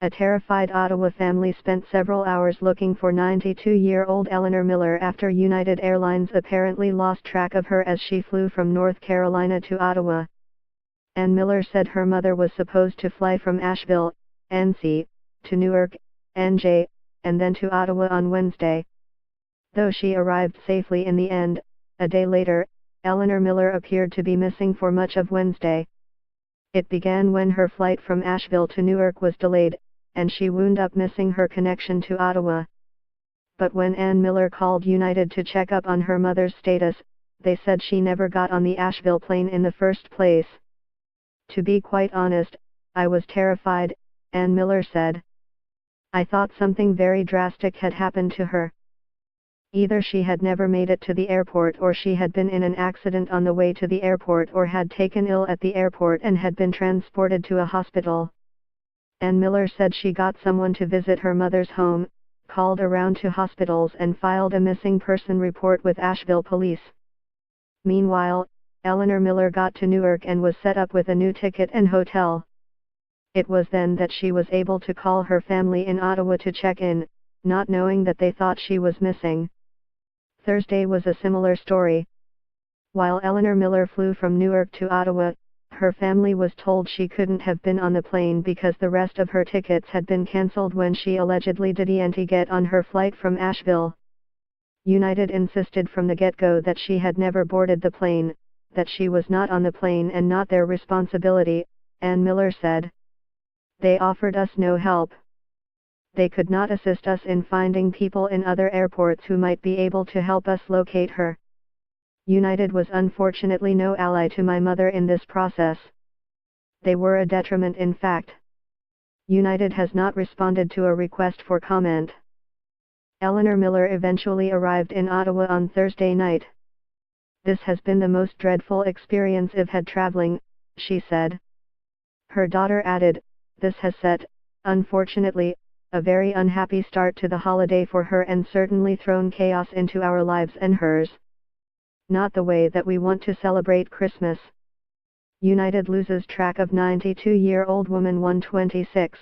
A terrified Ottawa family spent several hours looking for 92-year-old Eleanor Miller after United Airlines apparently lost track of her as she flew from North Carolina to Ottawa. Ann Miller said her mother was supposed to fly from Asheville, NC, to Newark, NJ, and then to Ottawa on Wednesday. Though she arrived safely in the end, a day later, Eleanor Miller appeared to be missing for much of Wednesday. It began when her flight from Asheville to Newark was delayed, and she wound up missing her connection to Ottawa. But when Ann Miller called United to check up on her mother's status, they said she never got on the Asheville plane in the first place. To be quite honest, I was terrified, Ann Miller said. I thought something very drastic had happened to her. Either she had never made it to the airport, or she had been in an accident on the way to the airport, or had taken ill at the airport and had been transported to a hospital. Ann Miller said she got someone to visit her mother's home, called around to hospitals and filed a missing person report with Asheville police. Meanwhile, Eleanor Miller got to Newark and was set up with a new ticket and hotel. It was then that she was able to call her family in Ottawa to check in, not knowing that they thought she was missing. Thursday was a similar story. While Eleanor Miller flew from Newark to Ottawa, her family was told she couldn't have been on the plane because the rest of her tickets had been cancelled when she allegedly didn't get on her flight from Asheville. United insisted from the get-go that she had never boarded the plane, that she was not on the plane and not their responsibility, Ann Miller said. They offered us no help. They could not assist us in finding people in other airports who might be able to help us locate her. United was unfortunately no ally to my mother in this process. They were a detriment in fact. United has not responded to a request for comment. Eleanor Miller eventually arrived in Ottawa on Thursday night. This has been the most dreadful experience I've had traveling, she said. Her daughter added, this has set, unfortunately, a very unhappy start to the holiday for her and certainly thrown chaos into our lives and hers. Not the way that we want to celebrate Christmas. United loses track of 92-year-old woman 126.